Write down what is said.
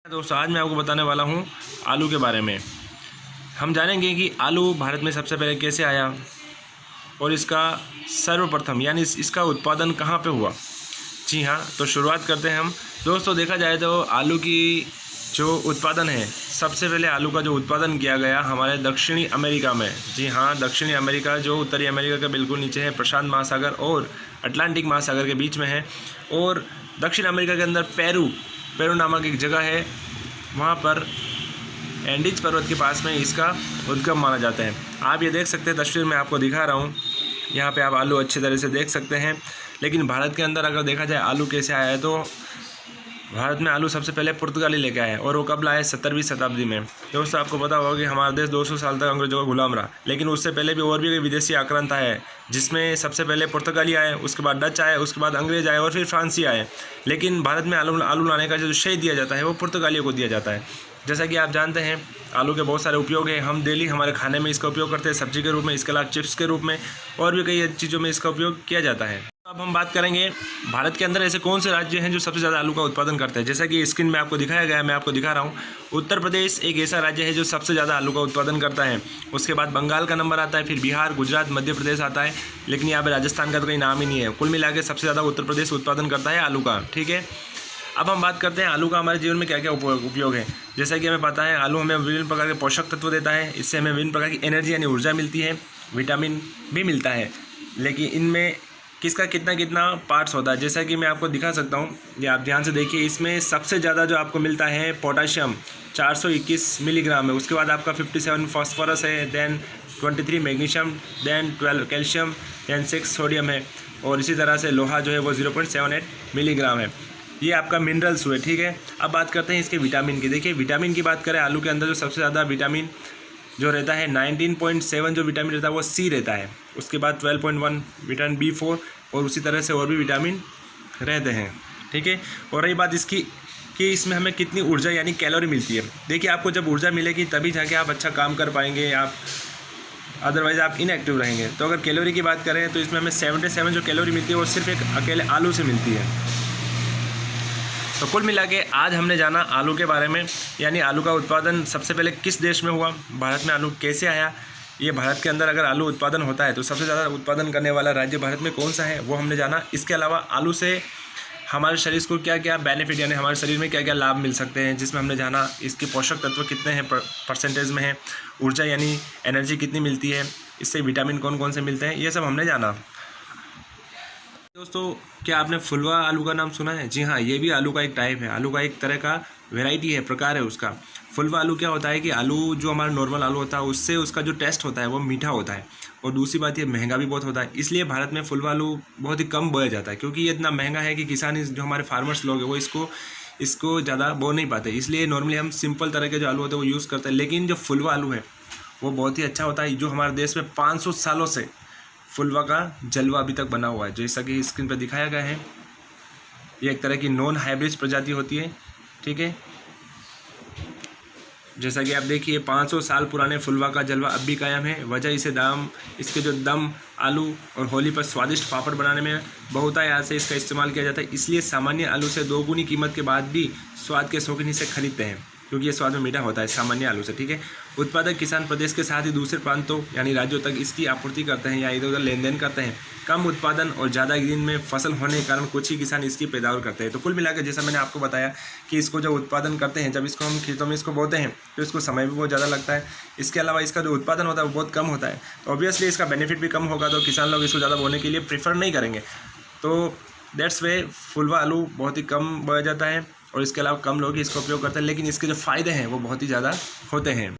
दोस्तों आज मैं आपको बताने वाला हूँ आलू के बारे में। हम जानेंगे कि आलू भारत में सबसे पहले कैसे आया और इसका सर्वप्रथम यानी इसका उत्पादन कहाँ पे हुआ। जी हाँ, तो शुरुआत करते हैं हम। दोस्तों देखा जाए तो आलू की जो उत्पादन है, सबसे पहले आलू का जो उत्पादन किया गया हमारे दक्षिणी अमेरिका में। जी हाँ, दक्षिणी अमेरिका जो उत्तरी अमेरिका के बिल्कुल नीचे है, प्रशांत महासागर और अटलांटिक महासागर के बीच में है। और दक्षिण अमेरिका के अंदर पेरू नामक एक जगह है, वहाँ पर एंडीज पर्वत के पास में इसका उद्गम माना जाता है। आप ये देख सकते हैं, तस्वीर में आपको दिखा रहा हूँ, यहाँ पे आप आलू अच्छी तरह से देख सकते हैं। लेकिन भारत के अंदर अगर देखा जाए आलू कैसे आया है, तो भारत में आलू सबसे पहले पुर्तगाली लेके आए और वो कब लाए? 17वीं शताब्दी में। दोस्तों आपको पता होगा कि हमारा देश 200 साल तक अंग्रेजों का गुलाम रहा, लेकिन उससे पहले भी और भी कई विदेशी आक्रांता है, जिसमें सबसे पहले पुर्तगाली आए, उसके बाद डच आए, उसके बाद अंग्रेज आए और फिर फ्रांसी आए। लेकिन भारत में आलू लाने का जो श्रेय दिया जाता है वो पुर्तगालियों को दिया जाता है। जैसा कि आप जानते हैं आलू के बहुत सारे उपयोग हैं, हम डेली हमारे खाने में इसका उपयोग करते हैं, सब्जी के रूप में, इसके अलावा चिप्स के रूप में और भी कई चीज़ों में इसका उपयोग किया जाता है। अब हम बात करेंगे भारत के अंदर ऐसे कौन से राज्य हैं जो सबसे ज़्यादा आलू का उत्पादन करते हैं। जैसा कि स्क्रीन में आपको दिखाया गया है, मैं आपको दिखा रहा हूँ। उत्तर प्रदेश एक ऐसा राज्य है जो सबसे ज़्यादा आलू का उत्पादन करता है। उसके बाद बंगाल का नंबर आता है, फिर बिहार, गुजरात, मध्य प्रदेश आता है, लेकिन यहाँ पर राजस्थान का तो कोई नाम ही नहीं है। कुल मिला के सबसे ज़्यादा उत्तर प्रदेश उत्पादन करता है आलू का। ठीक है, अब हम बात करते हैं आलू का हमारे जीवन में क्या क्या उपयोग है। जैसा कि हमें पता है आलू हमें विभिन्न प्रकार के पोषक तत्व देता है, इससे हमें विभिन्न प्रकार की एनर्जी यानी ऊर्जा मिलती है, विटामिन भी मिलता है। लेकिन इनमें किसका कितना कितना पार्ट्स होता है, जैसा कि मैं आपको दिखा सकता हूँ, ये आप ध्यान से देखिए। इसमें सबसे ज़्यादा जो आपको मिलता है पोटाशियम 421 मिलीग्राम है, उसके बाद आपका 57 फॉस्फोरस है, then 23 magnesium, then 12 calcium, then 6 sodium है, और इसी तरह से लोहा जो है वो 0.78 मिलीग्राम है। ये आपका मिनरल्स हुए। ठीक है, अब बात करते हैं इसके विटामिन की। देखिए विटामिन की बात करें, आलू के अंदर जो सबसे ज़्यादा विटामिन जो रहता है 19.7 जो विटामिन रहता है वो सी रहता है। उसके बाद 12.1 विटामिन B4 और उसी तरह से और भी विटामिन रहते हैं। ठीक है, और रही बात इसकी कि इसमें हमें कितनी ऊर्जा यानी कैलोरी मिलती है। देखिए आपको जब ऊर्जा मिलेगी तभी जाके आप अच्छा काम कर पाएंगे, आप अदरवाइज़ आप इनएक्टिव रहेंगे। तो अगर कैलोरी की बात करें तो इसमें हमें 77 जो कैलोरी मिलती है वो सिर्फ एक अकेले आलू से मिलती है। तो कुल मिला के आज हमने जाना आलू के बारे में, यानी आलू का उत्पादन सबसे पहले किस देश में हुआ, भारत में आलू कैसे आया, ये भारत के अंदर अगर आलू उत्पादन होता है तो सबसे ज़्यादा उत्पादन करने वाला राज्य भारत में कौन सा है वो हमने जाना। इसके अलावा आलू से हमारे शरीर को क्या क्या बेनिफिट यानी हमारे शरीर में क्या क्या लाभ मिल सकते हैं, जिसमें हमने जाना इसके पोषक तत्व कितने हैं परसेंटेज में है, ऊर्जा यानी एनर्जी कितनी मिलती है, इससे विटामिन कौन कौन से मिलते हैं, ये सब हमने जाना। दोस्तों क्या आपने फुलवा आलू का नाम सुना है? जी हाँ, ये भी आलू का एक टाइप है, आलू का एक तरह का वैरायटी है, प्रकार है उसका। फुलवा आलू क्या होता है कि आलू जो हमारा नॉर्मल आलू होता है उससे उसका जो टेस्ट होता है वो मीठा होता है, और दूसरी बात ये महंगा भी बहुत होता है। इसलिए भारत में फुलवा आलू बहुत ही कम बोया जाता है, क्योंकि ये इतना महंगा है कि किसान जो हमारे फार्मर्स लोग हैं वो इसको ज़्यादा बो नहीं पाते। इसलिए नॉर्मली हम सिंपल तरह के जो आलू होते हैं वो यूज़ करते हैं। लेकिन जो फुलवा आलू है वो बहुत ही अच्छा होता है, जो हमारे देश में 500 सालों से फुलवा का जलवा अभी तक बना हुआ है। जैसा कि स्क्रीन पर दिखाया गया है, ये एक तरह की नॉन हाइब्रिड प्रजाति होती है। ठीक है, जैसा कि आप देखिए 500 साल पुराने फुलवा का जलवा अब भी कायम है। वजह इसके जो दम आलू और होली पर स्वादिष्ट पापड़ बनाने में बहुतायत से इसका इस्तेमाल किया जाता है। इसलिए सामान्य आलू से 2 गुनी कीमत के बाद भी स्वाद के शौकीन इसे खरीदते हैं, क्योंकि ये स्वाद में मीठा होता है सामान्य आलू से। ठीक है, उत्पादक किसान प्रदेश के साथ ही दूसरे प्रांतों यानी राज्यों तक इसकी आपूर्ति करते हैं या इधर उधर लेन देन करते हैं। कम उत्पादन और ज़्यादा दिन में फसल होने के कारण कुछ ही किसान इसकी पैदावार करते हैं। तो कुल मिलाकर जैसा मैंने आपको बताया कि इसको जब उत्पादन करते हैं, जब इसको हम खेतों में इसको बोते हैं तो इसको समय भी बहुत ज़्यादा लगता है। इसके अलावा इसका जो उत्पादन होता है वो बहुत कम होता है, तो ऑब्वियसली इसका बेनिफिट भी कम होगा, तो किसान लोग इसको ज़्यादा बोने के लिए प्रेफर नहीं करेंगे। तो दैट्स वे फुलवा आलू बहुत ही कम बोया जाता है, और इसके अलावा कम लोग ही इसका उपयोग करते हैं, लेकिन इसके जो फ़ायदे हैं वो बहुत ही ज़्यादा होते हैं।